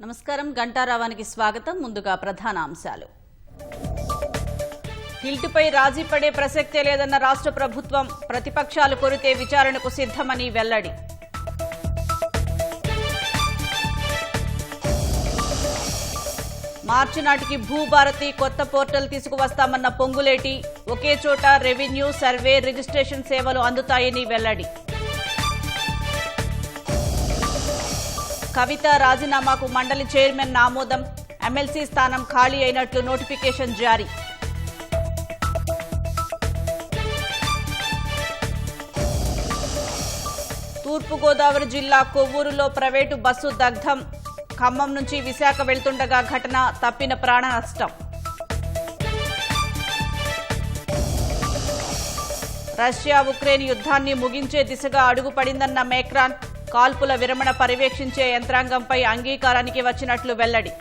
నమస్కారం గంటారావానికి స్వాగతం. ముందుగా ప్రధాన అంశాలు. హిల్టుపై రాజీ పడే ప్రసక్తే లేదన్న రాష్ట్ర ప్రభుత్వం. ప్రతిపక్షాలు కోరితే విచారణకు సిద్ధమని వెల్లడి. మార్చి నాటికి భూభారతి కొత్త పోర్టల్ తీసుకువస్తామన్న పొంగులేటి. ఒకే చోట రెవెన్యూ, సర్వే, రిజిస్ట్రేషన్ సేవలు అందుతాయని వెల్లడి. కవిత రాజీనామాకు మండలి చైర్మన్ ఆమోదం. ఎమ్మెల్సీ స్థానం ఖాళీ అయినట్లు నోటిఫికేషన్ జారీ. తూర్పుగోదావరి జిల్లా కొవ్వూరులో ప్రైవేటు బస్సు దగ్ధం. ఖమ్మం నుంచి విశాఖ వెళ్తుండగా ఘటన, తప్పిన ప్రాణ నష్టం. రష్యా ఉక్రెయిన్ యుద్ధాన్ని ముగించే దిశగా అడుగుపడిందన్న మేక్రాన్. కాల్పుల విరమణ పర్యవేక్షించే యంత్రాంగంపై అంగీకారానికి వచ్చినట్లు వెల్లడి.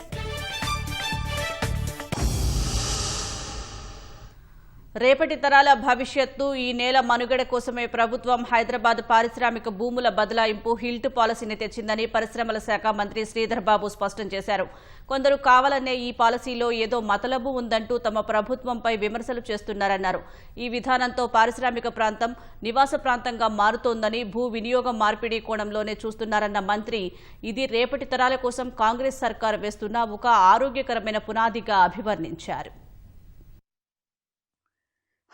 రేపటి తరాల భవిష్యత్తు, ఈ నేల మనుగడ కోసమే ప్రభుత్వం హైదరాబాద్ పారిశ్రామిక భూముల బదలాయింపు హిల్ట్ పాలసీని తెచ్చిందని పరిశ్రమల శాఖ మంత్రి శ్రీధర్ బాబు స్పష్టం చేశారు. కొందరు కావాలనే ఈ పాలసీలో ఏదో మతలబు ఉందంటూ తమ ప్రభుత్వంపై విమర్శలు చేస్తున్నారన్నారు. ఈ విధానంతో పారిశ్రామిక ప్రాంతం నివాస ప్రాంతంగా మారుతోందని, భూ వినియోగం మార్పిడి కోణంలోనే చూస్తున్నారన్న మంత్రి ఇది రేపటి తరాల కోసం కాంగ్రెస్ సర్కారు వేస్తున్న ఒక ఆరోగ్యకరమైన పునాదిగా అభివర్ణించారు.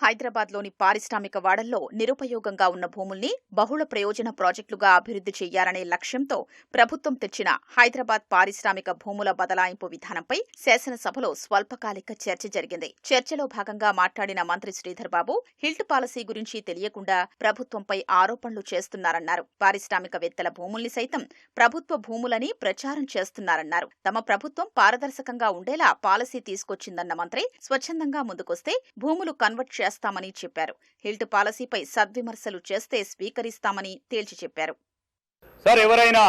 హైదరాబాద్లోని పారిశ్రామిక వాడల్లో నిరుపయోగంగా ఉన్న భూముల్ని బహుళ ప్రయోజన ప్రాజెక్టులుగా అభివృద్ధి చేయాలనే లక్ష్యంతో ప్రభుత్వం తెచ్చిన హైదరాబాద్ పారిశ్రామిక భూముల బదలాయింపు విధానంపై శాసనసభలో స్వల్పకాలిక చర్చ జరిగింది. చర్చలో భాగంగా మాట్లాడిన మంత్రి శ్రీధర్ బాబు హిల్ట్ పాలసీ గురించి తెలియకుండా ప్రభుత్వంపై ఆరోపణలు చేస్తున్నారన్నారు. పారిశ్రామికవేత్తల భూముల్ని సైతం ప్రభుత్వ భూములని ప్రచారం చేస్తున్నారన్నారు. తమ ప్రభుత్వం పారదర్శకంగా ఉండేలా పాలసీ తీసుకొచ్చిందన్న మంత్రి స్వచ్ఛందంగా ముందుకొస్తే భూములు కన్వర్ట్ చేస్తామని చెప్పారు. హిల్ట్ పాలసీపై సద్విమర్శలు చేస్తే స్వీకరిస్తామని తేల్చి చెప్పారు. సార్, ఎవరైనా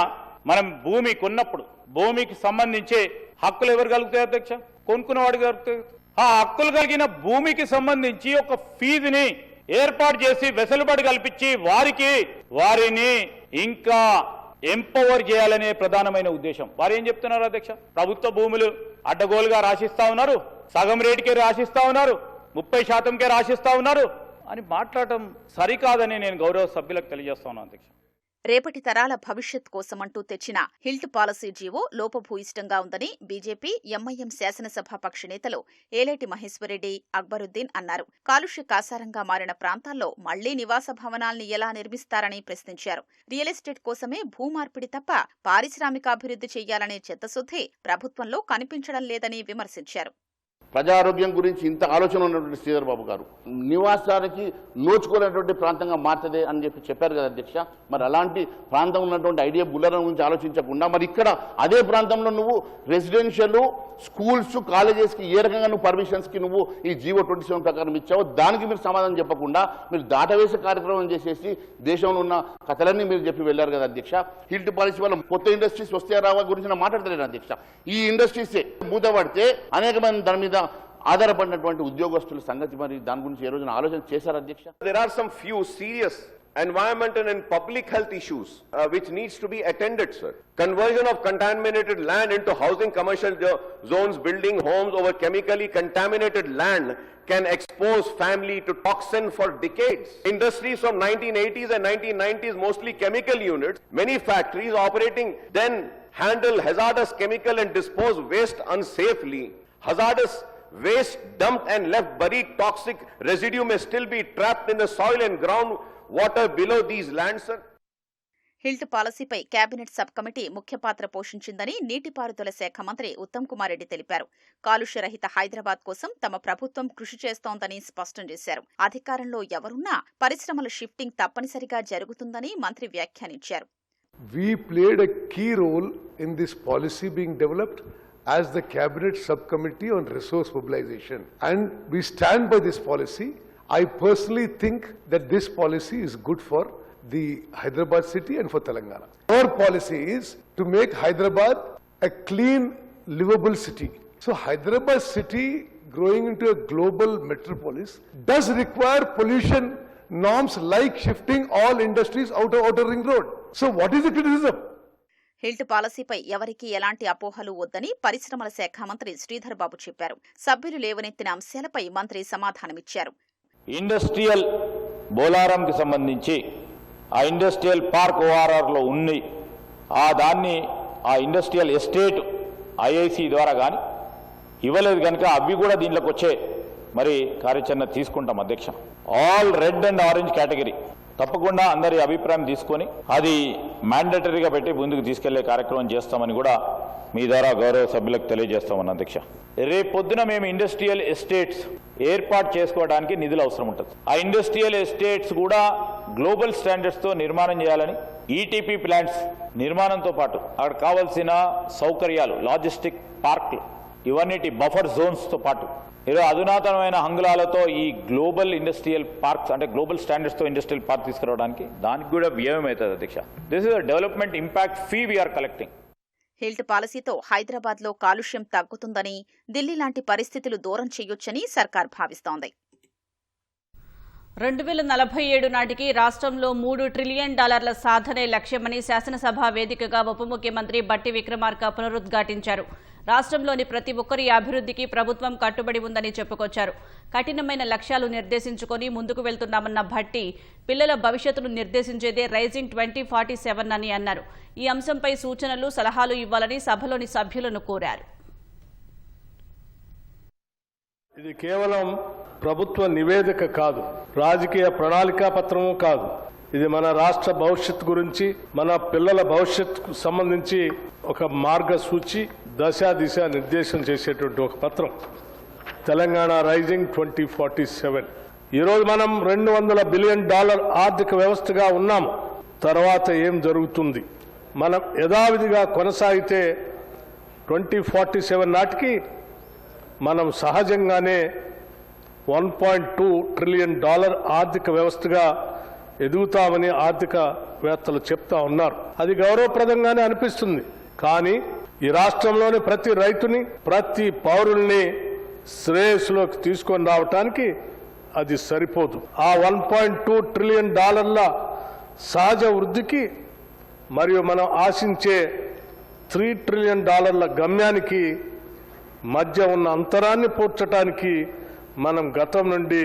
మనం భూమి కొన్నప్పుడు భూమికి సంబంధించే హక్కులు ఎవరు కలుగుతాయి అధ్యక్ష? కొనుక్కున్నవాడు కలుగుతాయి. ఆ హక్కులు కలిగిన భూమికి సంబంధించి ఒక ఫీజుని ఏర్పాటు చేసి వెసులుబాటు కల్పించి వారిని ఇంకా ఎంపవర్ చేయాలనే ప్రధానమైన ఉద్దేశం. వారు ఏం చెప్తున్నారు అధ్యక్ష? ప్రభుత్వ భూములు అడ్డగోలుగా రాసిస్తా ఉన్నారు, సగం రేటుకే రాసిస్తా ఉన్నారు, 30%కే రాసిస్తా ఉన్నారు అని మాట్లాడటం సరికాదని నేను గౌరవ సభ్యులకు తెలియజేస్తా ఉన్నాను అధ్యక్ష. రేపటి తరాల భవిష్యత్ కోసమంటూ తెచ్చిన హిల్ట్ పాలసీ జీవో లోపభూయిష్టంగా ఉందని బీజేపీ, ఎంఐఎం శాసనసభాపక్ష నేతలు ఏలేటి మహేశ్వరరెడ్డి, అక్బరుద్దీన్ అన్నారు. కాలుష్య కాసారంగా మారిన ప్రాంతాల్లో మళ్లీ నివాస భవనాల్ని ఎలా నిర్మిస్తారని ప్రశ్నించారు. రియల్ ఎస్టేట్ కోసమే భూమార్పిడి తప్ప పారిశ్రామికాభివృద్ధి చేయాలనే చిత్తశుద్ధి ప్రభుత్వంలో కనిపించడం లేదని విమర్శించారు. ప్రజారోగ్యం గురించి ఇంత ఆలోచన ఉన్నటువంటి శ్రీధర్ బాబు గారు నివాసానికి నోచుకోలేనటువంటి ప్రాంతంగా మారుతుంది అని చెప్పారు కదా అధ్యక్ష. మరి అలాంటి ప్రాంతం ఉన్నటువంటి ఐడియా బుల్లరం గురించి ఆలోచించకుండా మరి ఇక్కడ అదే ప్రాంతంలో నువ్వు రెసిడెన్షియల్, స్కూల్స్, కాలేజెస్కి ఏ రకంగా నువ్వు పర్మిషన్స్కి నువ్వు ఈ జీవో 27 ప్రకారం ఇచ్చావో దానికి మీరు సమాధానం చెప్పకుండా మీరు దాటవేసే కార్యక్రమం చేసేసి దేశంలో ఉన్న కథలన్నీ మీరు చెప్పి వెళ్ళారు కదా అధ్యక్ష. హిల్ట్ పాలసీ వల్ల కొత్త ఇండస్ట్రీస్ వస్తే రావా గురించి మాట్లాడతలేను అధ్యక్ష. ఈ ఇండస్ట్రీసే మూతపడితే అనేక మంది దాని మీద ఆధారపడినటువంటి ఉద్యోగస్తుల సంగతి మరి దాని గురించి ఏ రోజున ఆలోచన చేశారు అధ్యక్ష? There are some few serious environmental and public health issues which needs to be attended, sir. Conversion of contaminated land into housing commercial zones, building homes over chemically contaminated land can expose family to toxin for decades. Industries from 1980s and 1990s, mostly chemical units, many factories operating then handle hazardous chemical and dispose waste unsafely. Hazardous waste dumped and left buried toxic residue may still be trapped in the soil and ground water below these lands, sir. HILT పాలసీపై cabinet sub committee ముఖ్య పాత్ర పోషించిందని నీటిపారుదల శాఖ మంత్రి ఉత్తమ్ కుమార్ రెడ్డి తెలిపారు. కాలుష్యరహిత హైదరాబాద్ కోసం తమ ప్రభుత్వం కృషి చేస్తోందని స్పష్టం చేశారు. అధికారంలో ఎవరున్నా పరిశ్రమల షిఫ్టింగ్ తప్పనిసరిగా జరుగుతుందని మంత్రి వ్యాఖ్యానించారు. We played a key role in this policy being developed as the cabinet subcommittee on resource mobilization, and we stand by this policy. I personally think that this policy is good for the Hyderabad city and for Telangana. Our policy is to make Hyderabad a clean, livable city. So Hyderabad city growing into a global metropolis does require pollution norms like shifting all industries out of Outer Ring Road. So what is the criticism? HILT పాలసీపై ఎవరికీ ఎలాంటి అపోహలు వద్దని పరిశ్రమల శాఖ మంత్రి శ్రీధర్ బాబు చెప్పారు. సభ్యులు లేవనెత్తిన అంశాలపై మంత్రి సమాధానమిచ్చారు. ఇండస్ట్రియల్ బోలారంకి సంబంధించి ఆ ఇండస్ట్రియల్ పార్క్ ఓఆర్ఆర్లో ఉంది, ఆ ఇండస్ట్రియల్ ఎస్టేట్ ఐఐసి ద్వారా కానీ ఇవ్వలేదు కనుక అవి కూడా దీంట్లోకి వచ్చే మరి కార్యాచరణ తీసుకుంటాం అధ్యక్ష. All red and orange category తప్పకుండా అందరి అభిప్రాయం తీసుకొని అది మ్యాండేటరీగా పెట్టి ముందుకు తీసుకెళ్లే కార్యక్రమం చేస్తామని కూడా మీ ద్వారా గౌరవ సభ్యులకు తెలియజేస్తామని అధ్యక్ష. రేపు పొద్దున మేము ఇండస్ట్రియల్ ఎస్టేట్స్ ఏర్పాటు చేసుకోవడానికి నిధులు అవసరం ఉంటుంది. ఆ ఇండస్ట్రియల్ ఎస్టేట్స్ కూడా గ్లోబల్ స్టాండర్డ్స్తో నిర్మాణం చేయాలని, ఈటీపీ ప్లాంట్స్ నిర్మాణంతో పాటు అక్కడ కావాల్సిన సౌకర్యాలు, లాజిస్టిక్ పార్క్లు, ఇవన్నిటి బఫర్ జోన్స్తో పాటు ఈరోజు అధునాతనమైన హంగులాలతో ఈ గ్లోబల్ ఇండస్ట్రియల్ పార్క్స్ అంటే గ్లోబల్ స్టాండర్డ్స్తో ఇండస్ట్రియల్ పార్క్ తీసుకురావడానికి దానికి కూడా వ్యయం అవుతుంది అధ్యక్ష. This is a development impact fee we are collecting. HILT పాలసీతో హైదరాబాద్లో కాలుష్యం తగ్గుతుందని, ఢిల్లీ లాంటి పరిస్థితులు దూరం చేయొచ్చని సర్కార్ భావిస్తోంది. 2047 నాటికి రాష్ట్రంలో $3 ట్రిలియన్ సాధనే లక్ష్యమని శాసనసభ వేదికగా ఉప ముఖ్యమంత్రి బట్టి విక్రమార్క పునరుద్ఘాటించారు. రాష్ట్రంలోని ప్రతి ఒక్కరి అభివృద్ధికి ప్రభుత్వం కట్టుబడి ఉందని చెప్పుకొచ్చారు. కఠినమైన లక్ష్యాలు నిర్దేశించుకొని ముందుకు వెళ్తున్నామన్న భట్టి పిల్లల భవిష్యత్తును నిర్దేశించేదే రైజింగ్ 2047 అని అన్నారు. ఈ అంశంపై సూచనలు, సలహాలు ఇవ్వాలని సభలోని సభ్యులను కోరారు. ఇది కేవలం ప్రభుత్వ నివేదిక కాదు, రాజకీయ ప్రణాళికా పత్రము కాదు. ఇది మన రాష్ట్ర భవిష్యత్తు గురించి, మన పిల్లల భవిష్యత్తుకు సంబంధించి ఒక మార్గసూచి, దిశ నిర్దేశం చేసేటువంటి ఒక పత్రం. తెలంగాణ రైజింగ్ 2047. ఈరోజు మనం $200 బిలియన్ ఆర్థిక వ్యవస్థగా ఉన్నాము. తర్వాత ఏం జరుగుతుంది? మనం యథావిధిగా కొనసాగితే 2047 నాటికి మనం సహజంగానే $1.2 ట్రిలియన్ ఆర్థిక వ్యవస్థగా ఎదుగుతామని ఆర్థికవేత్తలు చెప్తా ఉన్నారు. అది గౌరవప్రదంగానే అనిపిస్తుంది. కానీ ఈ రాష్ట్రంలోని ప్రతి రైతుని, ప్రతి పౌరుల్ని శ్రేయస్సులోకి తీసుకొని రావటానికి అది సరిపోదు. ఆ $1.2 ట్రిలియన్ సహజ వృద్ధికి మరియు మనం ఆశించే $3 ట్రిలియన్ గమ్యానికి మధ్య ఉన్న అంతరాన్ని పూడ్చడానికి మనం గతం నుండి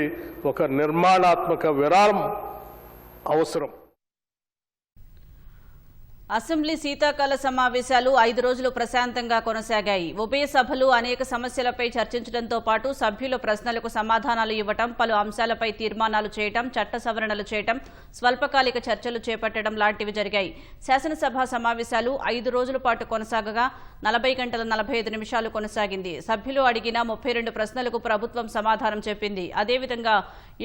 ఒక నిర్మాణాత్మక విరామం అవసరం. అసెంబ్లీ శీతాకాల సమావేశాలు 5 రోజులు ప్రశాంతంగా కొనసాగాయి. ఉభయ సభలు అనేక సమస్యలపై చర్చించడంతో పాటు సభ్యుల ప్రశ్నలకు సమాధానాలు ఇవ్వటం, పలు అంశాలపై తీర్మానాలు చేయటం, చట్ట సవరణలు చేయటం, స్వల్పకాలిక చర్చలు చేపట్టడం లాంటివి జరిగాయి. శాసనసభ సమావేశాలు 5 రోజుల పాటు కొనసాగగా 40 గంటల 45 నిమిషాలు కొనసాగింది. సభ్యులు అడిగిన 32 ప్రశ్నలకు ప్రభుత్వం సమాధానం చెప్పింది. అదేవిధంగా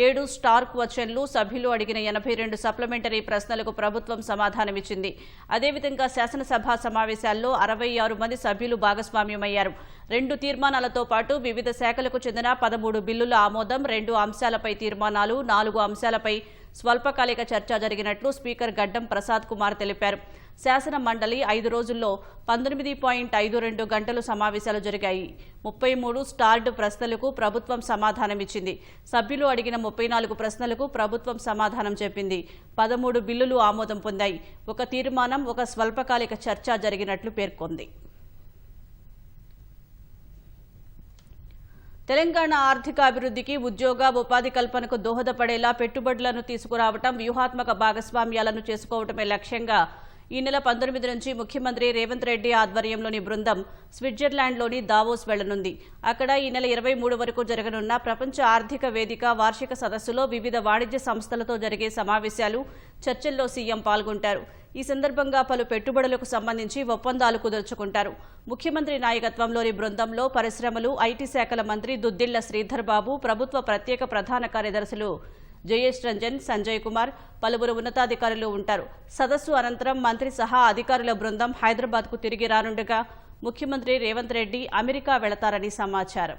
7 స్టార్ క్వశ్చన్లు, సభ్యులు అడిగిన 82 సప్లిమెంటరీ ప్రశ్నలకు ప్రభుత్వం సమాధానమిచ్చింది. అదేవిధంగా శాసనసభ సమావేశాల్లో 66 మంది సభ్యులు భాగస్వామ్యమయ్యారు. 2 తీర్మానాలతో పాటు వివిధ శాఖలకు చెందిన 13 బిల్లుల ఆమోదం, 2 అంశాలపై తీర్మానాలు, 4 అంశాలపై స్వల్పకాలిక చర్చ జరిగినట్లు స్పీకర్ గడ్డం ప్రసాద్ కుమార్ తెలిపారు. శాసన మండలి 5 రోజుల్లో 19.52 గంటలు సమావేశాలు జరిగాయి. 33 స్టార్డ్ ప్రశ్నలకు ప్రభుత్వం సమాధానమిచ్చింది. సభ్యులు అడిగిన 34 ప్రశ్నలకు ప్రభుత్వం సమాధానం చెప్పింది. 13 బిల్లులు ఆమోదం పొందాయి. 1 తీర్మానం, 1 స్వల్పకాలిక చర్చ జరిగినట్లు పేర్కొంది. తెలంగాణ ఆర్థిక అభివృద్ధికి, ఉద్యోగ ఉపాధి కల్పనకు దోహదపడేలా పెట్టుబడులను తీసుకురావటం, వ్యూహాత్మక భాగస్వామ్యాలను చేసుకోవటమే లక్ష్యంగా ఈ నెల 19 నుంచి ముఖ్యమంత్రి రేవంత్ రెడ్డి ఆధ్వర్యంలోని బృందం స్విట్జర్లాండ్లోని దావోస్ వెళ్లనుంది. అక్కడ ఈ నెల 23 వరకు జరగనున్న ప్రపంచ ఆర్థిక వేదిక వార్షిక సదస్సులో వివిధ వాణిజ్య సంస్థలతో జరిగే సమావేశాలు, చర్చల్లో సీఎం పాల్గొంటారు. ఈ సందర్భంగా పలు పెట్టుబడులకు సంబంధించి ఒప్పందాలు కుదుర్చుకుంటారు. ముఖ్యమంత్రి నాయకత్వంలోని బృందంలో పరిశ్రమలు, ఐటీ శాఖల మంత్రి దుద్దిళ్ల శ్రీధర్ బాబు, ప్రభుత్వ ప్రత్యేక ప్రధాన కార్యదర్శులు జయేష్ రంజన్, సంజయ్ కుమార్, పలువురు ఉన్నతాధికారులు ఉంటారు. సదస్సు అనంతరం మంత్రి సహా అధికారుల బృందం హైదరాబాద్కు తిరిగి రానుండగా ముఖ్యమంత్రి రేవంత్ రెడ్డి అమెరికా వెళతారని సమాచారం.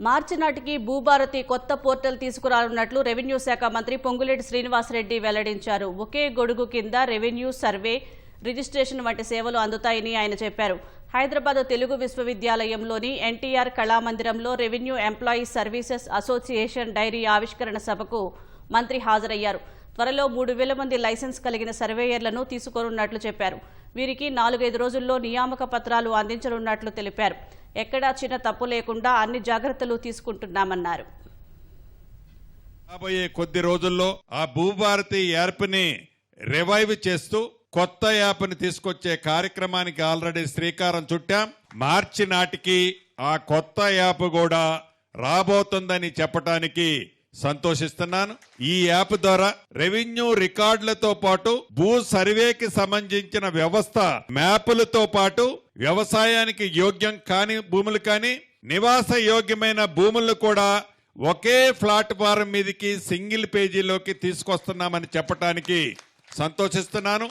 మార్చి నాటికి భూభారతి కొత్త పోర్టల్ తీసుకురానున్నట్లు రెవెన్యూ శాఖ మంత్రి పొంగులేటి శ్రీనివాసరెడ్డి వెల్లడించారు. ఒకే గొడుగు కింద రెవెన్యూ, సర్వే, రిజిస్ట్రేషన్ వంటి సేవలు అందుతాయని ఆయన చెప్పారు. హైదరాబాద్ తెలుగు విశ్వవిద్యాలయంలోని ఎన్టీఆర్ కళామందిరంలో revenue employees services association diary ఆవిష్కరణ సభకు మంత్రి హాజరయ్యారు. త్వరలో 3,000 మంది లైసెన్స్ కలిగిన సర్వేయర్లను తీసుకోనున్నట్లు చెప్పారు. వీరికి 4-5 రోజుల్లో నియామక పత్రాలు అందించనున్నట్లు తెలిపారు. ఎక్కడా చిన్న తప్పు లేకుండా అన్ని జాగ్రత్తలు తీసుకుంటున్నామన్నారు. రాబోయే కొద్ది రోజుల్లో ఆ భూభారతి యాప్ని రివైవ్ చేస్తూ కొత్త యాప్ని తీసుకొచ్చే కార్యక్రమానికి ఆల్రెడీ శ్రీకారం చుట్టాం. మార్చి నాటికి ఆ కొత్త యాప్ కూడా రాబోతుందని చెప్పడానికి సంతోషిస్తున్నాను. ఈ యాప్ ద్వారా రెవెన్యూ రికార్డులతో పాటు భూ సర్వేకి సంబంధించిన వ్యవస్థ మ్యాపులతో పాటు వ్యవసాయానికి యోగ్యం కాని భూములు కానీ నివాస యోగ్యమైన భూములను కూడా ఒకే ప్లాట్ఫారం మీదకి సింగిల్ పేజీలోకి తీసుకొస్తున్నామని చెప్పడానికి సంతోషిస్తున్నాను.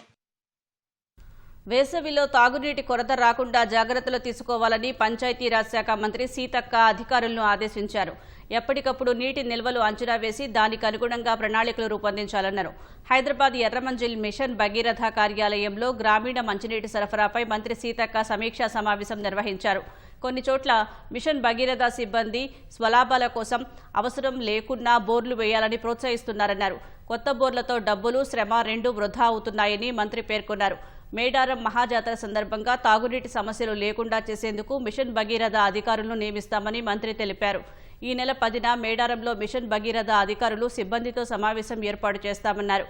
వేసవిలో తాగునీటి కొరత రాకుండా జాగ్రత్తలు తీసుకోవాలని పంచాయతీరాజ్ శాఖ మంత్రి సీతక్క అధికారులను ఆదేశించారు. ఎప్పటికప్పుడు నీటి నిల్వలు అంచనా వేసి దానికి అనుగుణంగా ప్రణాళికలు రూపొందించాలన్నారు. హైదరాబాద్ ఎర్రమంజిల్ మిషన్ భగీరథ కార్యాలయంలో గ్రామీణ మంచినీటి సరఫరాపై మంత్రి సీతక్క సమీక్షా సమావేశం నిర్వహించారు. కొన్ని చోట్ల మిషన్ భగీరథ సిబ్బంది స్వలాభాల కోసం అవసరం లేకున్నా బోర్లు వేయాలని ప్రోత్సహిస్తున్నారన్నారు. కొత్త బోర్లతో డబ్బులు, శ్రమ రెండూ వృధా అవుతున్నాయని మంత్రి పేర్కొన్నారు. మేడారం మహాజాతర సందర్భంగా తాగునీటి సమస్యలు లేకుండా చేసేందుకు మిషన్ భగీరథ అధికారులను నియమిస్తామని మంత్రి తెలిపారు. ఈ నెల 10న మేడారంలో మిషన్ భగీరథ అధికారులు సిబ్బందితో సమావేశం ఏర్పాటు చేస్తామన్నారు.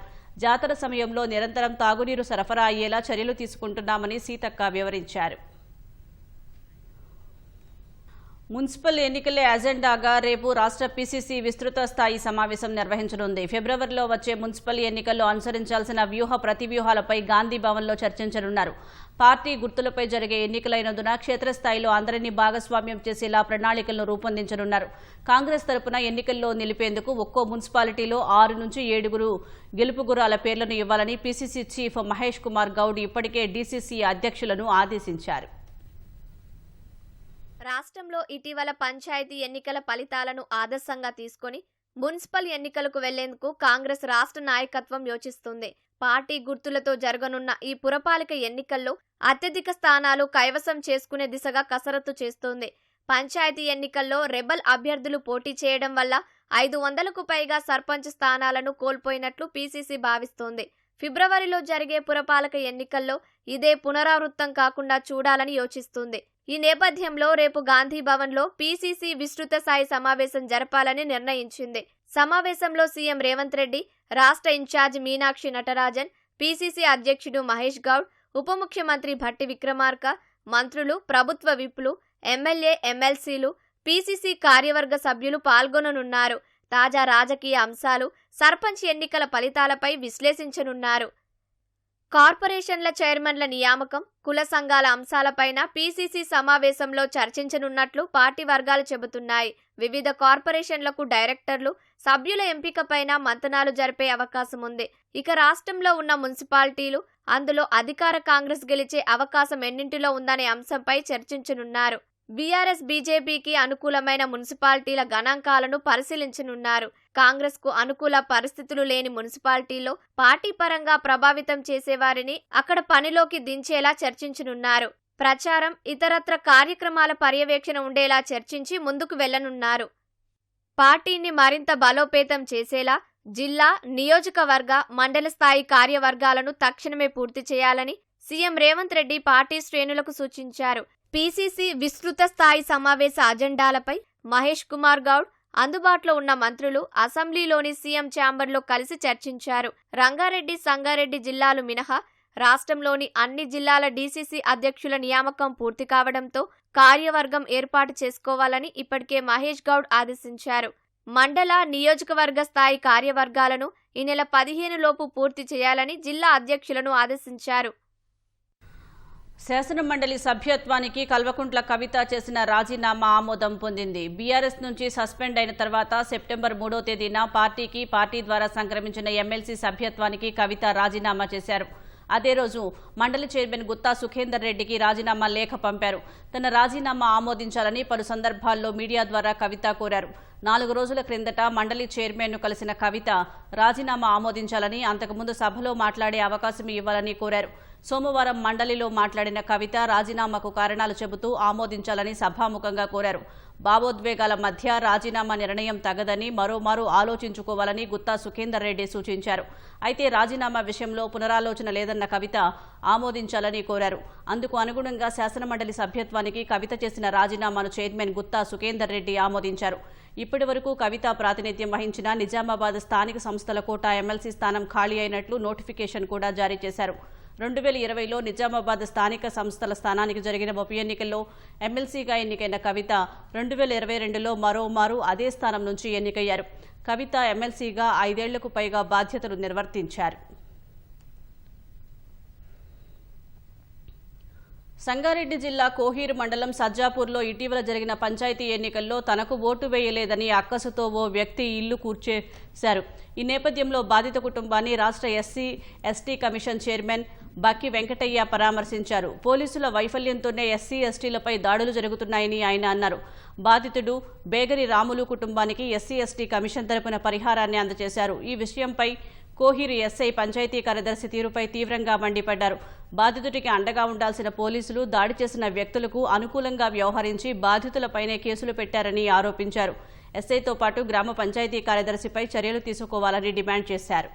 జాతర సమయంలో నిరంతరం తాగునీరు సరఫరా అయ్యేలా చర్యలు తీసుకుంటున్నామని సీతక్క వివరించారు. మున్సిపల్ ఎన్నికలే అజెండాగా రేపు రాష్ట్ర పీసీసీ విస్తృత స్థాయి సమావేశం నిర్వహించనుంది. ఫిబ్రవరిలో వచ్చే మున్సిపల్ ఎన్నికల్లో అనుసరించాల్సిన ప్రతివ్యూహాలపై గాంధీ భవన్లో చర్చించనున్నారు. పార్టీ గుర్తులపై జరిగే ఎన్నికలైనందున క్షేత్రస్థాయిలో అందరినీ భాగస్వామ్యం చేసేలా ప్రణాళికలను రూపొందించనున్నారు. కాంగ్రెస్ తరపున ఎన్నికల్లో నిలిపేందుకు ఒక్కో మున్సిపాలిటీలో 6 నుంచి 7 గెలుపు గుర్రాల పేర్లను ఇవ్వాలని పీసీసీ చీఫ్ మహేష్ కుమార్ గౌడ్ ఇప్పటికే డీసీసీ అధ్యక్షులను ఆదేశించారు. రాష్ట్రంలో ఇటీవల పంచాయతీ ఎన్నికల ఫలితాలను ఆదర్శంగా తీసుకొని మున్సిపల్ ఎన్నికలకు వెళ్లేందుకు కాంగ్రెస్ రాష్ట్ర నాయకత్వం యోచిస్తుంది. పార్టీ గుర్తులతో జరగనున్న ఈ పురపాలిక ఎన్నికల్లో అత్యధిక స్థానాలు కైవసం చేసుకునే దిశగా కసరత్తు చేస్తోంది. పంచాయతీ ఎన్నికల్లో రెబల్ అభ్యర్థులు పోటీ చేయడం వల్ల 500కు పైగా సర్పంచ్ స్థానాలను కోల్పోయినట్లు పీసీసీ భావిస్తోంది. ఫిబ్రవరిలో జరిగే పురపాలక ఎన్నికల్లో ఇదే పునరావృతం కాకుండా చూడాలని యోచిస్తుంది. ఈ నేపథ్యంలో రేపు గాంధీ భవన్లో పీసీసీ విస్తృత స్థాయి సమావేశం జరపాలని నిర్ణయించింది. సమావేశంలో సీఎం రేవంత్ రెడ్డి, రాష్ట్ర ఇన్ఛార్జ్ మీనాక్షి నటరాజన్, పీసీసీ అధ్యక్షుడు మహేష్ గౌడ్, ఉప ముఖ్యమంత్రి భట్టి విక్రమార్క, మంత్రులు, ప్రభుత్వ విప్లు, ఎమ్మెల్యే, ఎమ్మెల్సీలు, పీసీసీ కార్యవర్గ సభ్యులు పాల్గొననున్నారు. తాజా రాజకీయ అంశాలు, సర్పంచ్ ఎన్నికల ఫలితాలపై విశ్లేషించనున్నారు. కార్పొరేషన్ల చైర్మన్ల నియామకం, కుల సంఘాల అంశాలపైన పీసీసీ సమావేశంలో చర్చించనున్నట్లు పార్టీ వర్గాలు చెబుతున్నాయి. వివిధ కార్పొరేషన్లకు డైరెక్టర్లు, సభ్యుల ఎంపికపైన మంతనాలు జరిపే అవకాశం ఉంది. ఇక రాష్ట్రంలో ఉన్న మున్సిపాలిటీలు, అందులో అధికార కాంగ్రెస్ గెలిచే అవకాశం ఎన్నింటిలో ఉందనే అంశంపై చర్చించనున్నారు. బీఆర్ఎస్, బీజేపీకి అనుకూలమైన మున్సిపాలిటీల గణాంకాలను పరిశీలించనున్నారు. కాంగ్రెస్ కు అనుకూల పరిస్థితులు లేని మున్సిపాలిటీల్లో పార్టీ పరంగా ప్రభావితం చేసేవారిని అక్కడ పనిలోకి దించేలా చర్చించనున్నారు. ప్రచారం, ఇతరత్ర కార్యక్రమాల పర్యవేక్షణ ఉండేలా చర్చించి ముందుకు వెళ్లనున్నారు. పార్టీని మరింత బలోపేతం చేసేలా జిల్లా, నియోజకవర్గ, మండల స్థాయి కార్యవర్గాలను తక్షణమే పూర్తి చేయాలని సీఎం రేవంత్ రెడ్డి పార్టీ శ్రేణులకు సూచించారు. పీసీసీ విస్తృత స్థాయి సమావేశ అజెండాలపై మహేష్ కుమార్ గౌడ్, అందుబాటులో ఉన్న మంత్రులు అసెంబ్లీలోని సీఎం ఛాంబర్లో కలిసి చర్చించారు. రంగారెడ్డి, సంగారెడ్డి జిల్లాలు మినహా రాష్ట్రంలోని అన్ని జిల్లాల డీసీసీ అధ్యక్షుల నియామకం పూర్తి కావడంతో కార్యవర్గం ఏర్పాటు చేసుకోవాలని ఇప్పటికే మహేష్ గౌడ్ ఆదేశించారు. మండల, నియోజకవర్గ స్థాయి కార్యవర్గాలను ఈ నెల 15 లోపు పూర్తి చేయాలని జిల్లా అధ్యక్షులను ఆదేశించారు. శాసనమండలి సభ్యత్వానికి కల్వకుంట్ల కవిత చేసిన రాజీనామా ఆమోదం పొందింది. బీఆర్ఎస్ నుంచి సస్పెండ్ అయిన తర్వాత సెప్టెంబర్ 3వ తేదీన పార్టీ ద్వారా సంక్రమించిన ఎమ్మెల్సీ సభ్యత్వానికి కవిత రాజీనామా చేశారు. అదే రోజు మండలి చైర్మన్ గుత్తా సుఖేందర్ రెడ్డికి రాజీనామా లేఖ పంపారు. తన రాజీనామా ఆమోదించాలని పలు సందర్భాల్లో మీడియా ద్వారా కవిత కోరారు. 4 రోజుల క్రిందట మండలి చైర్మన్ను కలిసిన కవిత రాజీనామా ఆమోదించాలని, అంతకుముందు సభలో మాట్లాడే అవకాశం ఇవ్వాలని కోరారు. సోమవారం మండలిలో మాట్లాడిన కవిత రాజీనామాకు కారణాలు చెబుతూ ఆమోదించాలని సభాముఖంగా కోరారు. భావోద్వేగాల మధ్య రాజీనామా నిర్ణయం తగదని మరోమారు ఆలోచించుకోవాలని గుత్తా సుఖేందర్ రెడ్డి సూచించారు. అయితే రాజీనామా విషయంలో పునరాలోచన లేదన్న కవిత ఆమోదించాలని కోరారు. అందుకు అనుగుణంగా శాసనమండలి సభ్యత్వానికి కవిత చేసిన రాజీనామాను చైర్మన్ గుత్తా సుఖేందర్ రెడ్డి ఆమోదించారు. ఇప్పటి వరకు కవిత ప్రాతినిధ్యం వహించిన నిజామాబాద్ స్థానిక సంస్థల కోటా ఎమ్మెల్సీ స్థానం ఖాళీ అయినట్లు నోటిఫికేషన్ కూడా జారీ చేశారు. 2020లో నిజామాబాద్ స్థానిక సంస్థల స్థానానికి జరిగిన ఉప ఎన్నికల్లో ఎమ్మెల్సీగా ఎన్నికైన కవిత 2022లో మరోమారు అదే స్థానం నుంచి ఎన్నికయ్యారు. కవిత ఎమ్మెల్సీగా 5 ఏళ్లకు పైగా బాధ్యతలు నిర్వర్తించారు. సంగారెడ్డి జిల్లా కోహీరు మండలం సజ్జాపూర్లో ఇటీవల జరిగిన పంచాయతీ ఎన్నికల్లో తనకు ఓటు వేయలేదని అక్కసుతో ఓ వ్యక్తి ఇల్లు కూర్చేశారు. ఈ నేపథ్యంలో బాధిత కుటుంబాన్ని రాష్ట్ర ఎస్సీ ఎస్టీ కమిషన్ చైర్మన్ బక్కి వెంకటయ్య పరామర్శించారు. పోలీసుల వైఫల్యంతోనే ఎస్సీ ఎస్టీలపై దాడులు జరుగుతున్నాయని ఆయన అన్నారు. బాధితుడు బేగరి రాములు కుటుంబానికి ఎస్సీ ఎస్టీ కమిషన్ తరపున పరిహారాన్ని అందజేశారు. ఈ విషయంపై కోహీరు ఎస్ఐ పంచాయతీ కార్యదర్శి తీరుపై తీవ్రంగా మండిపడ్డారు. బాధితుడికి అండగా ఉండాల్సిన పోలీసులు దాడి చేసిన వ్యక్తులకు అనుకూలంగా వ్యవహరించి బాధితులపైనే కేసులు పెట్టారని ఆరోపించారు. ఎస్ఐతో పాటు గ్రామ పంచాయతీ కార్యదర్శిపై చర్యలు తీసుకోవాలని డిమాండ్ చేశారు.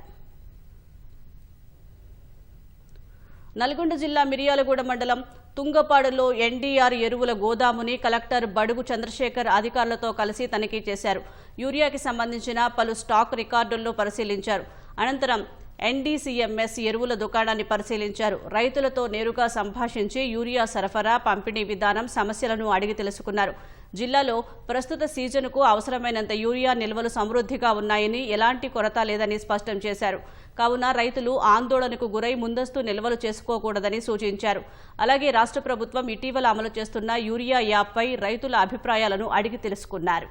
నల్గొండ జిల్లా మిర్యాలగూడ మండలం తుంగపాడులో ఎన్డీఆర్ ఎరువుల గోదాముని కలెక్టర్ బడుగు చంద్రశేఖర్ అధికారులతో కలిసి తనిఖీ చేశారు. యూరియాకి సంబంధించిన పలు స్టాక్ రికార్డుల్లో పరిశీలించారు. అనంతరం ఎన్డీసీఎంఎస్ ఎరువుల దుకాణాన్ని పరిశీలించారు. రైతులతో నేరుగా సంభాషించి యూరియా సరఫరా, పంపిణీ విధానం, సమస్యలను అడిగి తెలుసుకున్నారు. జిల్లాలో ప్రస్తుత సీజన్కు అవసరమైనంత యూరియా నిల్వలు సమృద్ధిగా ఉన్నాయని, ఎలాంటి కొరత లేదని స్పష్టం చేశారు. కావున రైతులు ఆందోళనకు గురై ముందస్తు నిల్వలు చేసుకోకూడదని సూచించారు. అలాగే రాష్ట్ర ప్రభుత్వం ఇటీవల అమలు చేస్తున్న యూరియా యాప్పై రైతుల అభిప్రాయాలను అడిగి తెలుసుకున్నారు.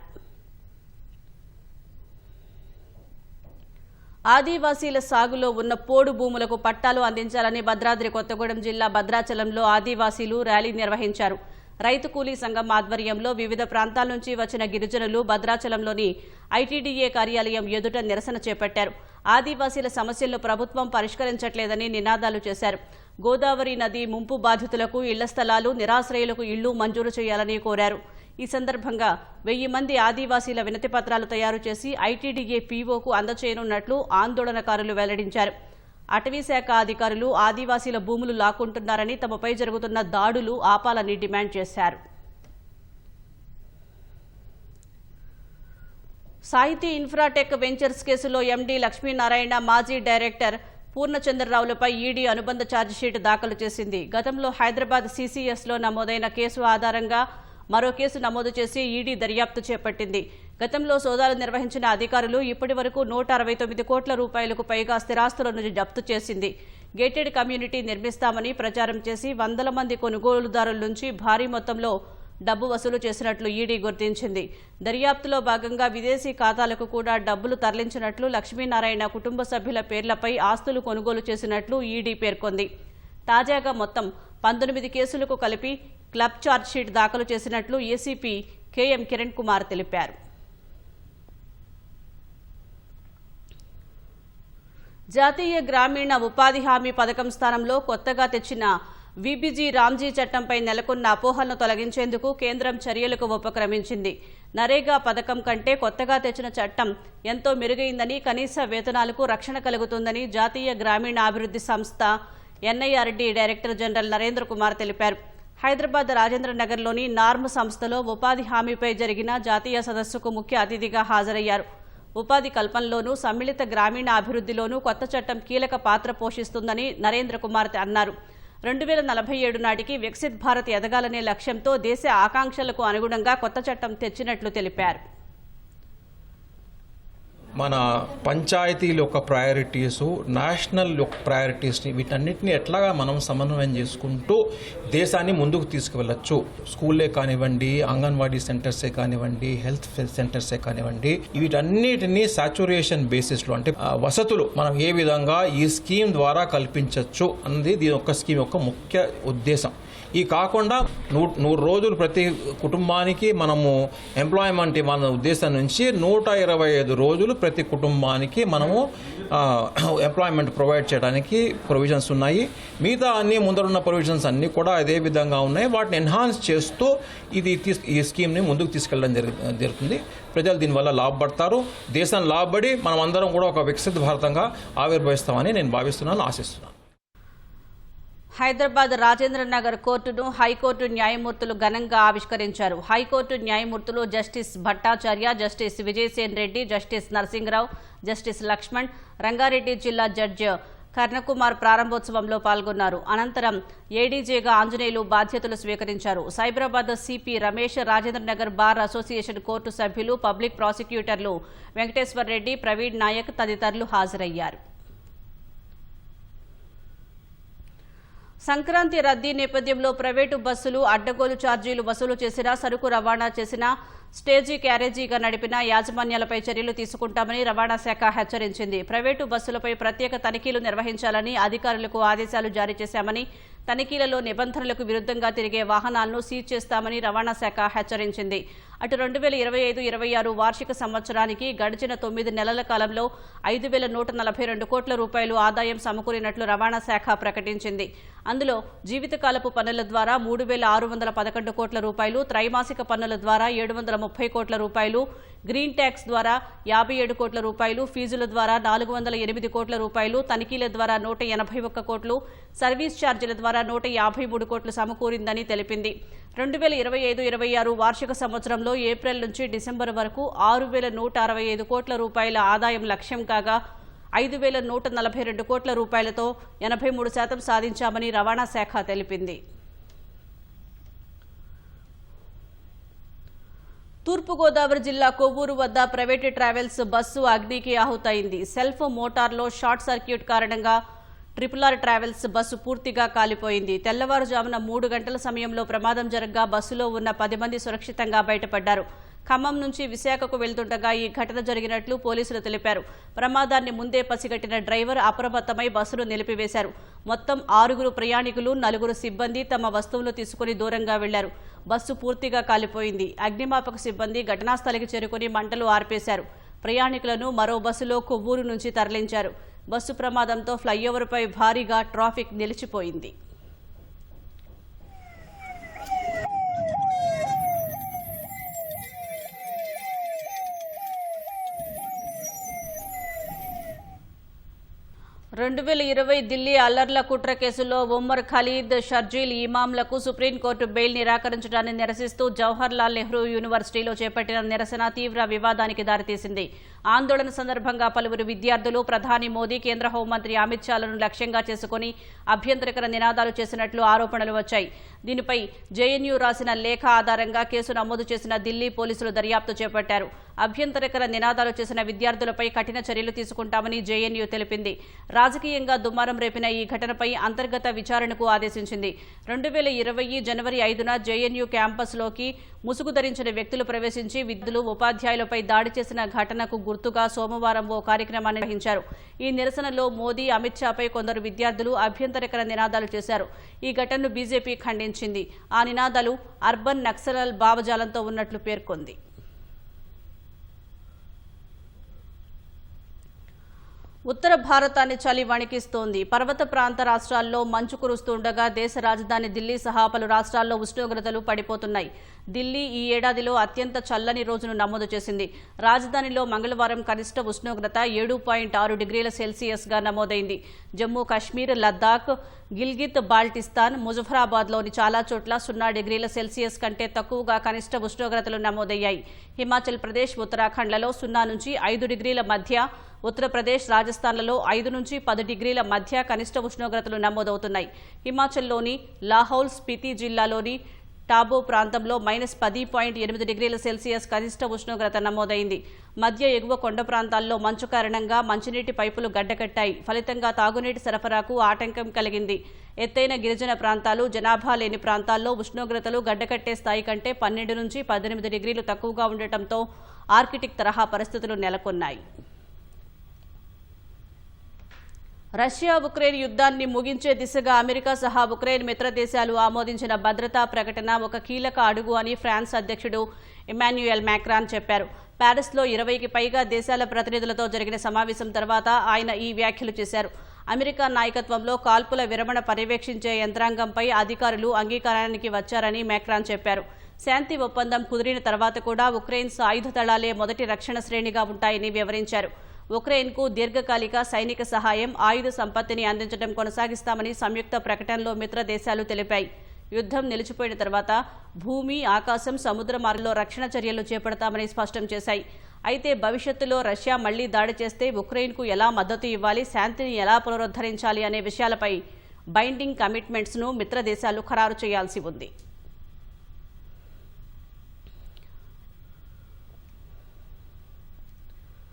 ఆదివాసీల సాగులో ఉన్న పోడు భూములకు పట్టాలు అందించాలని భద్రాద్రి కొత్తగూడెం జిల్లా భద్రాచలంలో ఆదివాసీలు ర్యాలీ నిర్వహించారు. రైతు కూలీ సంఘం ఆధ్వర్యంలో వివిధ ప్రాంతాల నుంచి వచ్చిన గిరిజనులు భద్రాచలంలోని ఐటీడీఏ కార్యాలయం ఎదుట నిరసన చేపట్టారు. ఆదివాసీల సమస్యలను ప్రభుత్వం పరిష్కరించట్లేదని నినాదాలు చేశారు. గోదావరి నది ముంపు బాధితులకు ఇళ్ల స్థలాలు, నిరాశ్రయులకు ఇళ్లు మంజూరు చేయాలని కోరారు. ఈ సందర్భంగా 1000 మంది ఆదివాసీల వినతి పత్రాలు తయారు చేసి ఐటీడీఏ పీఓకు అందజేయనున్నట్లు ఆందోళనకారులు వెల్లడించారు. అటవీశాఖ అధికారులు ఆదివాసీల భూములు లాక్కుంటున్నారని, తమపై జరుగుతున్న దాడులు ఆపాలని డిమాండ్ చేశారు. సాహితీ ఇన్ఫ్రాటెక్ వెంచర్స్ కేసులో ఎండీ లక్ష్మీనారాయణ, మాజీ డైరెక్టర్ పూర్ణచంద్రరావులపై ఈడీ అనుబంధ ఛార్జిషీట్ దాఖలు చేసింది. గతంలో హైదరాబాద్ సీసీఎస్లో నమోదైన కేసు ఆధారంగా మరో కేసు నమోదు చేసి ఈడీ దర్యాప్తు చేపట్టింది. గతంలో సోదాలు నిర్వహించిన అధికారులు ఇప్పటి వరకు 169 కోట్ల రూపాయలకు పైగా స్థిరాస్తులను జప్తు చేసింది. గేటెడ్ కమ్యూనిటీ నిర్మిస్తామని ప్రచారం చేసి వందల మంది కొనుగోలుదారుల నుంచి భారీ మొత్తంలో డబ్బు వసూలు చేసినట్లు ఈడీ గుర్తించింది. దర్యాప్తులో భాగంగా విదేశీ ఖాతాలకు కూడా డబ్బులు తరలించినట్లు, లక్ష్మీనారాయణ కుటుంబ సభ్యుల పేర్లపై ఆస్తులు కొనుగోలు చేసినట్లు ఈడీ పేర్కొంది. తాజాగా మొత్తం 19 కేసులకు కలిపి క్లబ్ ఛార్జ్షీట్ దాఖలు చేసినట్లు ఏసీపీ కేఎం కిరణ్ కుమార్ తెలిపారు. జాతీయ గ్రామీణ ఉపాధి హామీ పథకం స్థానంలో కొత్తగా తెచ్చిన వీబీజీ రామ్జీ చట్టంపై నెలకొన్న అపోహలను తొలగించేందుకు కేంద్రం చర్యలకు ఉపక్రమించింది. నరేగా పథకం కంటే కొత్తగా తెచ్చిన చట్టం ఎంతో మెరుగైందని, కనీస వేతనాలకు రక్షణ కలుగుతుందని జాతీయ గ్రామీణాభివృద్ధి సంస్థ NIRD director general Narendra Kumar తెలిపారు. హైదరాబాద్ రాజేంద్రనగర్లోని నార్మ్ సంస్థలో ఉపాధి హామీపై జరిగిన జాతీయ సదస్సుకు ముఖ్య అతిథిగా హాజరయ్యారు. ఉపాధి కల్పనలోనూ, సమ్మిళిత గ్రామీణ అభివృద్ధిలోనూ కొత్త చట్టం కీలక పాత్ర పోషిస్తుందని నరేంద్ర కుమార్ అన్నారు. 2047 నాటికి వికసిత్ భారత్ ఎదగాలనే లక్ష్యంతో దేశ ఆకాంక్షలకు అనుగుణంగా కొత్త చట్టం తెచ్చినట్లు తెలిపారు. మన పంచాయతీల యొక్క ప్రయారిటీస్, నేషనల్ యొక్క ప్రయారిటీస్ని, వీటన్నిటిని ఎట్లాగా మనం సమన్వయం చేసుకుంటూ దేశాన్ని ముందుకు తీసుకువెళ్ళచ్చు. స్కూల్లే కానివ్వండి, అంగన్వాడీ సెంటర్సే కానివ్వండి, హెల్త్ సెంటర్సే కానివ్వండి, వీటన్నిటినీ సాచురేషన్ బేసిస్లో, అంటే వసతులు మనం ఏ విధంగా ఈ స్కీమ్ ద్వారా కల్పించవచ్చు అన్నది దీని యొక్క స్కీమ్ యొక్క ముఖ్య ఉద్దేశం. ఈ కాకుండా 100 రోజులు ప్రతి కుటుంబానికి మనము ఎంప్లాయ్మెంట్ ఇవ్వాలన్న ఉద్దేశం నుంచి 125 రోజులు ప్రతి కుటుంబానికి మనము ఎంప్లాయ్మెంట్ ప్రొవైడ్ చేయడానికి ప్రొవిజన్స్ ఉన్నాయి. మిగతా అన్ని ముందరున్న ప్రొవిజన్స్ అన్నీ కూడా అదే విధంగా ఉన్నాయి. వాటిని ఎన్హాన్స్ చేస్తూ ఈ స్కీమ్ని ముందుకు తీసుకెళ్ళడం జరుగుతుంది. ప్రజలు దీనివల్ల లాభపడతారు. దేశం లాభపడి మనం అందరం కూడా ఒక వికసిత భారతంగా ఆవిర్భవిస్తామని నేను భావిస్తున్నాను, ఆశిస్తున్నాను. హైదరాబాద్ రాజేంద్ర నగర్ కోర్టును హైకోర్టు న్యాయమూర్తులు ఘనంగా ఆవిష్కరించారు. హైకోర్టు న్యాయమూర్తులు justice Bhattacharya, justice Vijaysen Reddy, justice Narasingarao, justice Laxman, Rangareddy జిల్లా జడ్జి కర్ణకుమార్ ప్రారంభోత్సవంలో పాల్గొన్నారు. అనంతరం ఏడీజేగా ఆంజనేయులు బాధ్యతలు స్వీకరించారు. Cyberabad CP Ramesh, Rajendranagar bar association court సభ్యులు, పబ్లిక్ ప్రాసిక్యూటర్లు వెంకటేశ్వర్ రెడ్డి, ప్రవీణ్ నాయక్ తదితరులు హాజరయ్యారు. సంక్రాంతి రద్దీ నేపథ్యంలో ప్రైవేటు బస్సులు అడ్డగోలు ఛార్జీలు వసూలు చేసినా, సరుకు రవాణా చేసినా, స్టేజీ క్యారేజీగా నడిపిన యాజమాన్యాలపై చర్యలు తీసుకుంటామని రవాణా శాఖ హెచ్చరించింది. ప్రైవేటు బస్సులపై ప్రత్యేక తనిఖీలు నిర్వహించాలని అధికారులకు ఆదేశాలు జారీ చేశామని, తనిఖీలలో నిబంధనలకు విరుద్ధంగా తిరిగే వాహనాలను సీజ్ చేస్తామని రవాణా శాఖ హెచ్చరించింది. అటు 2025-26 వార్షిక సంవత్సరానికి గడిచిన 9 నెలల కాలంలో 5,142 కోట్ల రూపాయలు ఆదాయం సమకూరినట్లు రవాణా శాఖ ప్రకటించింది. అందులో జీవితకాలపు పన్నుల ద్వారా 3,611 కోట్ల రూపాయలు, త్రైమాసిక పన్నుల ద్వారా 730 కోట్ల రూపాయలు, గ్రీన్ ట్యాక్స్ ద్వారా 57 కోట్ల రూపాయలు, ఫీజుల ద్వారా 408 కోట్ల రూపాయలు, తనిఖీల ద్వారా 181 కోట్లు, సర్వీస్ ఛార్జీల ద్వారా 153 కోట్లు సమకూరిందని తెలిపింది. 2025-26 వార్షిక సంవత్సరంలో ఏప్రిల్ నుంచి డిసెంబర్ వరకు 6,165 కోట్ల రూపాయల ఆదాయం లక్ష్యం కాగా 5,142 కోట్ల రూపాయలతో 83% సాధించామని రవాణా శాఖ తెలిపింది. తూర్పుగోదావరి జిల్లా కొవ్వూరు వద్ద ప్రైవేటు ట్రావెల్స్ బస్సు అగ్నికి ఆహుతైంది. సెల్ఫ్ మోటార్లో షార్ట్ సర్క్యూట్ కారణంగా RRR ట్రావెల్స్ బస్సు పూర్తిగా కాలిపోయింది. తెల్లవారుజామున 3 గంటల సమయంలో ప్రమాదం జరగగా బస్సులో ఉన్న 10 మంది సురక్షితంగా బయటపడ్డారు. ఖమ్మం నుంచి విశాఖకు వెళ్తుండగా ఈ ఘటన జరిగినట్లు పోలీసులు తెలిపారు. ప్రమాదాన్ని ముందే పసిగట్టిన డ్రైవర్ అప్రమత్తమై బస్సును నిలిపివేశారు. మొత్తం 6 ప్రయాణికులు, 4 సిబ్బంది తమ వస్తువులు తీసుకుని దూరంగా వెళ్లారు. బస్సు పూర్తిగా కాలిపోయింది. అగ్నిమాపక సిబ్బంది ఘటనాస్థలికి చేరుకుని మంటలు ఆర్పేశారు. ప్రయాణికులను మరో బస్సులో కొవ్వూరు నుంచి తరలించారు. బస్సు ప్రమాదంతో ఫ్లైఓవర్పై భారీగా ట్రాఫిక్ నిలిచిపోయింది. ఢిల్లీ అల్లర్ల కుట్ర కేసులో ఉమర్ ఖలీద్, షర్జీల్ ఇమాంలకు సుప్రీంకోర్టు బెయిల్ నిరాకరించడాన్ని నిరసిస్తూ జవహర్ లాల్ నెహ్రూ యూనివర్సిటీలో చేపట్టిన నిరసన తీవ్ర వివాదానికి దారితీసింది. ఆందోళన సందర్భంగా పలువురు విద్యార్థులు ప్రధాని మోదీ, కేంద్ర హోంమంత్రి అమిత్ షాలను లక్ష్యంగా చేసుకుని అభ్యంతరకర నినాదాలు చేసినట్లు ఆరోపణలు వచ్చాయి. దీనిపై జేఎన్యూ రాసిన లేఖ ఆధారంగా కేసు నమోదు చేసిన ఢిల్లీ పోలీసులు దర్యాప్తు చేపట్టారు. అభ్యంతరకర నినాదాలు చేసిన విద్యార్థులపై కఠిన చర్యలు తీసుకుంటామని జేఎన్యూ తెలిపింది. రాజకీయంగా దుమారం రేపిన ఈ ఘటనపై అంతర్గత విచారణకు ఆదేశించింది. 2020 జనవరి 5న జేఎన్యూ క్యాంపస్లోకి ముసుగు ధరించిన వ్యక్తులు ప్రవేశించి విద్యార్థులు, ఉపాధ్యాయులపై దాడి చేసిన ఘటనకు గుర్తుగా సోమవారం ఓ కార్యక్రమాన్ని నిర్వహించారు. ఈ నిరసనలో మోదీ, అమిత్ షాపై కొందరు విద్యార్థులు అభ్యంతరకర నినాదాలు చేశారు. ఈ ఘటనను బీజేపీ ఖండించింది. ఆ నినాదాలు అర్బన్ నక్సల్ భావజాలంతో ఉన్నట్లు పేర్కొంది. ఉత్తర భారతాన్ని చలి వణికిస్తోంది. పర్వత ప్రాంత రాష్ట్రాల్లో మంచు కురుస్తుండగా దేశ రాజధాని ఢిల్లీ సహా పలు రాష్ట్రాల్లో ఉష్ణోగ్రతలు పడిపోతున్నాయి. ఢిల్లీ ఈ ఏడాదిలో అత్యంత చల్లని రోజును నమోదు చేసింది. రాజధానిలో మంగళవారం కనిష్ట ఉష్ణోగ్రత 7.6 డిగ్రీల సెల్సియస్గా నమోదైంది. జమ్మూ కాశ్మీర్, లద్దాఖ్, గిల్గిత్ బాల్టిస్తాన్, ముజఫరాబాద్లోని చాలా చోట్ల 0 డిగ్రీల సెల్సియస్ కంటే తక్కువగా కనిష్ట ఉష్ణోగ్రతలు నమోదయ్యాయి. హిమాచల్ ప్రదేశ్, ఉత్తరాఖండ్లలో 0 నుంచి 5 డిగ్రీల మధ్య, ఉత్తరప్రదేశ్, రాజస్థాన్లలో 5 నుంచి 10 డిగ్రీల మధ్య కనిష్ట ఉష్ణోగ్రతలు నమోదవుతున్నాయి. హిమాచల్లోని లాహౌల్ స్పితి జిల్లాలోని టాబో ప్రాంతంలో -10.8 డిగ్రీల సెల్సియస్ కనిష్ట ఉష్ణోగ్రత నమోదైంది. మధ్య ఎగువ కొండ ప్రాంతాల్లో మంచు కారణంగా మంచినీటి పైపులు గడ్డకట్టాయి. ఫలితంగా తాగునీటి సరఫరాకు ఆటంకం కలిగింది. ఎత్తైన గిరిజన ప్రాంతాలు, జనాభా లేని ప్రాంతాల్లో ఉష్ణోగ్రతలు గడ్డకట్టే స్థాయి కంటే 12 నుంచి 18 డిగ్రీలు తక్కువగా ఉండటంతో ఆర్కిటిక్ తరహా పరిస్థితులు నెలకొన్నాయి. రష్యా ఉక్రెయిన్ యుద్ధాన్ని ముగించే దిశగా అమెరికా సహా ఉక్రెయిన్ మిత్ర దేశాలు ఆమోదించిన భద్రతా ప్రకటన ఒక కీలక అడుగు అని ఫ్రాన్స్ అధ్యక్షుడు ఇమాన్యుయల్ మ్యాక్రాన్ చెప్పారు. ప్యారిస్లో 20కి పైగా దేశాల ప్రతినిధులతో జరిగిన సమావేశం తర్వాత ఆయన ఈ వ్యాఖ్యలు చేశారు. అమెరికా నాయకత్వంలో కాల్పుల విరమణ పర్యవేక్షించే యంత్రాంగంపై అధికారులు అంగీకారానికి వచ్చారని మ్యాక్రాన్ చెప్పారు. శాంతి ఒప్పందం కుదిరిన తర్వాత కూడా ఉక్రెయిన్ సాయుధ దళాలే మొదటి రక్షణ శ్రేణిగా ఉంటాయని వివరించారు. ఉక్రెయిన్కు దీర్ఘకాలిక సైనిక సహాయం, ఆయుధ సంపత్తిని అందించడం కొనసాగిస్తామని సంయుక్త ప్రకటనలో మిత్ర దేశాలు తెలిపాయి. యుద్ధం నిలిచిపోయిన తర్వాత భూమి, ఆకాశం, సముద్ర మార్గంలో రక్షణ చర్యలు చేపడతామని స్పష్టం చేశాయి. అయితే భవిష్యత్తులో రష్యా మళ్లీ దాడి చేస్తే ఉక్రెయిన్కు ఎలా మద్దతు ఇవ్వాలి, శాంతిని ఎలా పునరుద్ధరించాలి అనే విషయాలపై బైండింగ్ కమిట్మెంట్స్ను మిత్ర దేశాలు ఖరారు చేయాల్సి ఉంది.